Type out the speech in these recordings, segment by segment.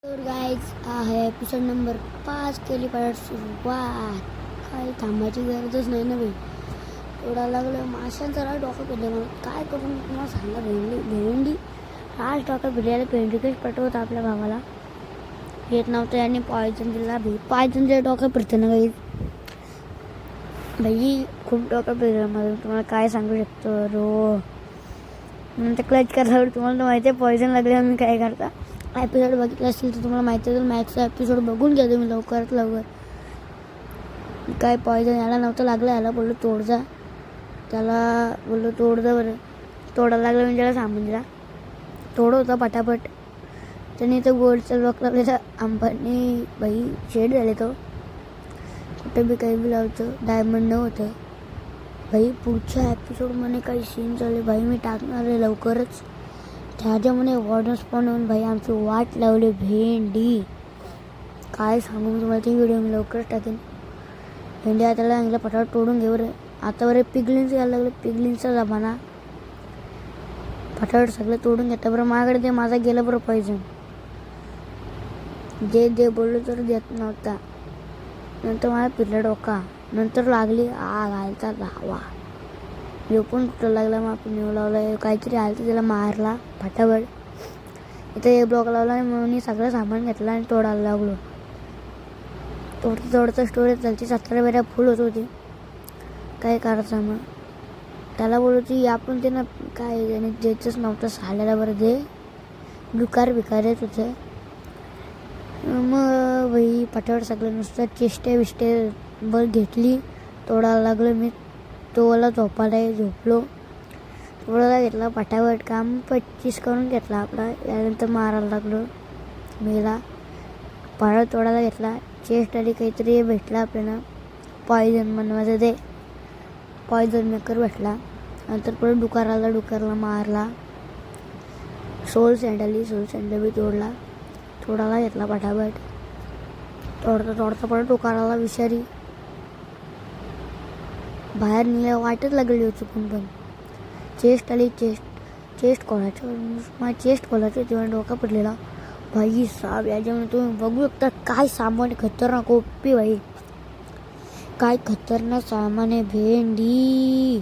तर गाईज आहे episode number 5 केली पाहिजे सुरुवात. काही थांबायची गरजच नाही ना भाई. एवढा लागलं माशांचा राज डोकं फिरले. मला काय करून तुम्हाला सांगा. भेंडी राज डोकं फिरलेला पेंडिकेश पटवत आपल्या भावाला येत नव्हतं. यांनी पॉयझन दिला भाई. पॉयझनचे डोकं फिरते ना गाईज भाई. खूप डोकं फिरलं मला. तुम्हाला काय सांगू शकतो रो. नंतर क्लच करल्यावर तुम्हाला तर माहिती आहे पॉयझन लागल्यावर मी काय करता. एपिसोड बघितला असेल तर तुम्हाला माहिती आहे. मॅथचा एपिसोड बघून घ्या तुम्ही लवकरात लवकर. काय पॉयझन याला नव्हतं लागलं. याला बोललो तोड जा. त्याला बोललो तोड जा बरं. तोडायला लागलं म्हणजे त्याला सामान दिला. तोड होता पटापट. त्याने तो गोल्डचा ब्लॉक लावलेला. अंबानी बाई शेड झाले तो. कुठे बी काही बी लावतं. डायमंड नव्हतं भाई. पुढच्या एपिसोडमध्ये काही सीन चालले भाई. मी टाकणार आहे लवकरच. त्याच्यामुळे वॉर्डन स्पॉन होऊन भाई आमची वाट लावली भेंडी. काय सांगू मी तुम्हाला. ती व्हिडिओ मी लवकरच टाकेन. भेंडी आता लागला पटापट तोडून घेऊ रे. आता बरं पिगलिन्स यायला लागलं. पिगलिन्सचा जमाना. पटापट सगळं तोडून घेता बरं. माझ्याकडे ते माझा गेलं बरं पॉयझन. जे बोललो तर देत नव्हता. नंतर मला फिरला डोका. नंतर लागली घालता धावा. पण कुठं लागला. मग आपण नेऊ लावला. काहीतरी आलं तर त्याला मारला फटाफट. इथं एक ब्लॉक लावला आणि म्हणून सगळं सामान घेतलं आणि तोडायला लागलो. तोडतं स्टोरेज चालते. 17 बेऱ्या फुल होत होती. काय करायचं मग. त्याला बोलू ती आपण ते ना काय त्याने द्यायचंच नव्हतं. साल्याला बरं दे. दुकार बिकार येत होते. मग भाई फटाफट सगळं नुसतं चेष्टे बिष्टे बर घेतली. तोडायला लागलो मी. तोला झोपायला झोपलो. तोडायला घेतला फटाफट. काम 25 करून घेतला आपला. यानंतर मारायला लागलो मेला. परत तोडायला घेतला. चेस्ट आली काहीतरी भेटला आपल्याला. पॉयझन बनवायचं ते पॉयझन मेकर भेटला. नंतर परत डुकरला मारला. सोल सँड बी तोडला. तोडायला घेतला फटाफट. तोडता परत डुकराला विषारी बाहेर निघायला वाटच लागली चुकून. पण चेस्ट आली. चेस्ट खोलायचं. माझी चेस्ट खोलायचं तेव्हा डोका पडलेला भाई साहेब. याच्यामुळे तुम्ही बघू शकता काय सामान खतरनाक ओपी भाई. काय खतरनाक सामान आहे भेंडी.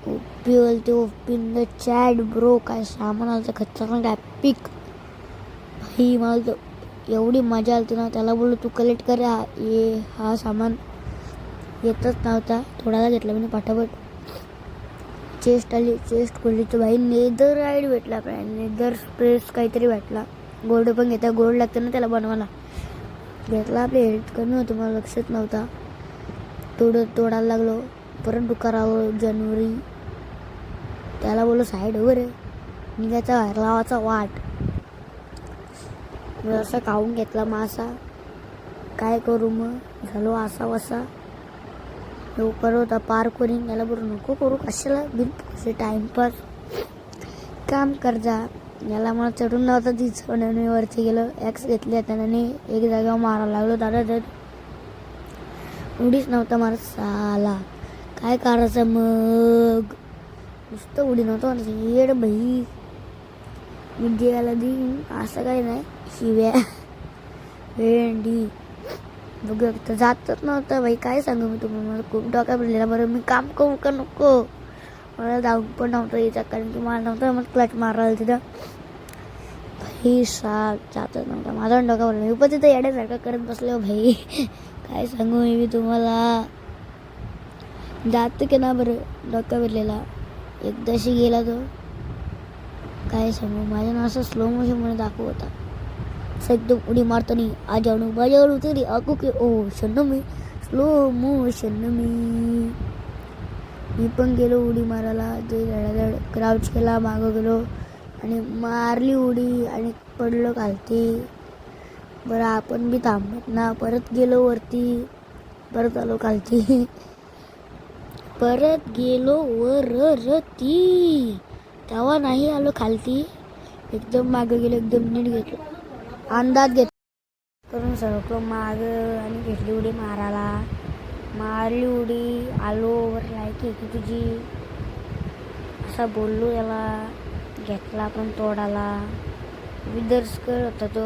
ओपी बोलते OP in the chat bro. काय सामान आलं तर खतरनाक एपिक भाई. मला तर एवढी मजा आली ना. त्याला बोललो तू कलेक्ट कर हा सामान. येतच नव्हता. थोडासा घेतला मी फटाफट. चेस्ट आली. चेस्ट खोलली तर भाई नेदर राईड भेटला आपल्याला. नेदर स्प्रेस काहीतरी भेटला. गोल्ड पण घेता. गोल्ड लागतं ना त्याला बनवायला. घेतला. आपली हेल्थ कमी होतं. मला लक्षात नव्हता. तोडायला लागलो. परत डुकरावर जनवरी. त्याला बोललो साईड हो रे. निघायचा बाहेर लावाचा वाट. असा खाऊन घेतला मासा. काय करू मग झालो असा वसा. लवकर होता पार्कोरिंग. याला बरं नको करू कशाला बिन टाइमपास. काम कर जा. याला मला चढून नव्हता तिचं. मी वरती गेलो. ॲक्स घेतली त्याने. एक जागेवर मारायला लागलो. दादा उडीच नव्हता मारत साला. काय करायचं मग. नुसतं उडी नव्हतं येड भाई. मी द्यायला देईन असं काही नाही. शिव्या भेंडी बघू शकता. जातच नव्हतं भाई. काय सांगू मी तुम्हाला. मला खूप डोका पडलेला. बरं मी काम करू का नको. मला जाऊन पण नव्हतं यायचं. कारण की मला नव्हतं मग क्लच मारायला तिथं भाई साप. जातच नव्हता. माझा डोका पडला. मी पण तिथं येण्यासारखं करत बसलो भाई. काय सांगू मी तुम्हाला. जातं की ना बरं डोका पडलेला. एकदाशी गेला तो. काय सांगू. माझ्या ना असं स्लो मोशनमध्ये दाखवत होता. असं एकदम उडी मारतानी आजाणू बाजाणू तरी आकू की ओ शन्न मी स्लो मोशन मी पण गेलो उडी मारायला. ते धडाधड क्राउच केला. मागं गेलो आणि मारली उडी आणि पडलो खालती. बरं आपण बी थांबत ना. परत गेलो वरती. परत आलो खालती. परत गेलो वरती. तेव्हा नाही आलो खालती. एकदम मागं गेलो. एकदम नीट घेतलं. अंदाज घेत करून सरकलो मागं आणि घेतली उडी मारायला. मारली उडी. आलो वर लायकी की तुझी असं बोललो. याला घेतला आपण तोडाला. विदर्स्कर होता तो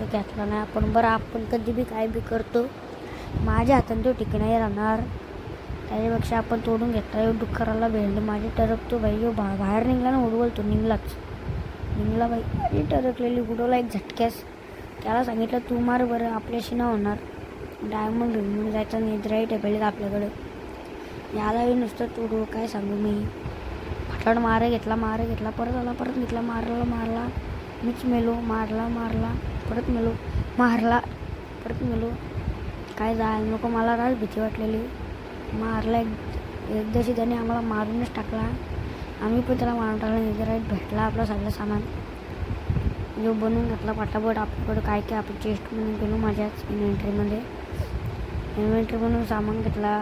घेतला नाही आपण. बरं आपण कधी बी काय बी करतो, माझ्या हाताने तो टिक नाही राहणार. त्याच्यापेक्षा आपण तोडून घेतला. डुक्कराला भेटलं माझी टरकतो भाई. बाहेर निघला ना, उडवल तो निघला बाई. माझी टरकलेली उडवला एक झटक्यास. त्याला सांगितलं तू मार बरं, आपल्याशी ना होणार. डायमंड घेऊन जायचा नेदराईट आहे पहिले आपल्याकडे. यालाही नुसतं तोडू काय सांगू मी. फटाफट मारे घेतला परत आला, परत घेतला, मारला मीच मेलो. मारला परत मेलो, मारला परत मेलो. काय जायला नको मला, राज भीती वाटलेली. मारला एकदाशी त्याने आम्हाला मारूनच टाकला. आम्ही पण त्याला मारून टाकला. नेदराईट भेटला आपलं सगळं सामान जो बनवून घेतला पटापट. आपल्याकडं काय काय आपण चेस्ट म्हणून गेलो माझ्याच इन्व्हेंटरीमध्ये. इन्व्हेंटरी बनवून सामान घेतला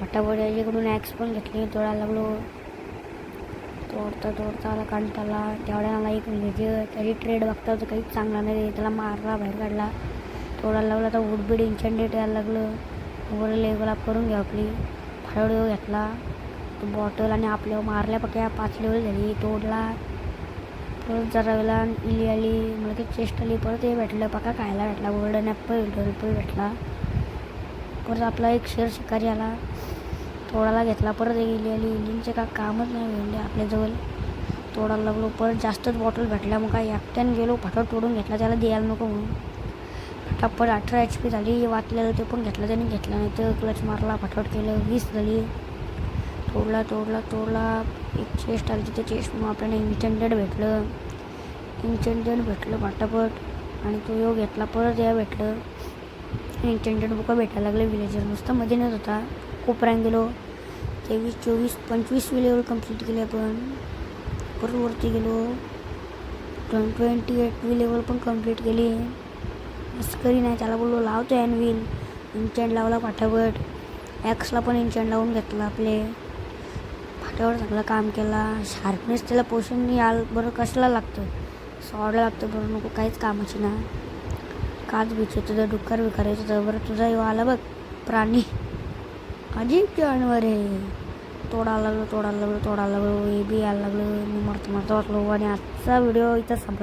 पटापट. याच्याकडून ॲक्स पण घेतली. तोडायला लागलो. तोडता आला कांटाला. तेवढ्याला एक विलेजर त्याची ट्रेड बघता होतं काहीच चांगला नाही. त्याला मारला, बाहेर काढला. तोडायला लागला. आता वुडबीड इंचंडेट यायला लागलं. वर लेवल अप करून घ्या आपली. फटाफट घेतला तो बॉटल आणि आपल्यावर मारल्या पक्या 5 लेवल झाली. तोडला परत जरा वेळेला इली आली, मला काही चेस्ट आली. परत हे भेटलं पका खायला भेटला. गोल्डन ॲपल भेटला. परत आपला एक शेर शिकारी आला, तोडायला घेतला. परत एक इली आली. इलींचे का कामच नाही भेटले आपल्याजवळ. तोडायला लागलो. परत जास्तच बॉटल भेटल्या. मग काय एकट्यानं गेलो फटाफट तोडून घेतला. त्याला द्यायला नको म्हणून. फटाफट 18 HP झाली. वाचलेलं ते पण घेतलं त्याने. घेतलं नाही तर क्लच मारला. फटाफट केलं. 20 झाली. तोडला. एक चेस्ट आली तिथे. चेस्ट मग आपल्याला इंचंटेड भेटलं फटाफट. आणि तो योग घेतला. परत या भेटलं इंचंटेड बुका भेटायला लागले. विलेजर नुसतं मध्ये नच होता. खूप रँक गेलो. 23, 24, 25 लेवल कंप्लीट केले आपण. परत वरती गेलो. 28 लेवल पण कंप्लीट केली. मस्करी नाही. त्याला बोललो लावतो ॲनव्हील. इंचंट लावला फटाफट. ॲक्सला पण इंचंट लावून घेतला आपले. फाट्यावर सगळं काम केला. शार्पनेस त्याला पोषण याल बरं कसला लागतं, सॉडला लागतं बरं. नको काहीच कामाची ना. काच बिच तुझं डुक्कर विकारायचं होतं बरं. तुझा येऊ आला बघ प्राणी, अजीब जानवर आहे. तोडायला लागलो. हे बी यायला लागलं. मी मरतो वाचलो. आणि आजचा व्हिडिओ इथं संपला.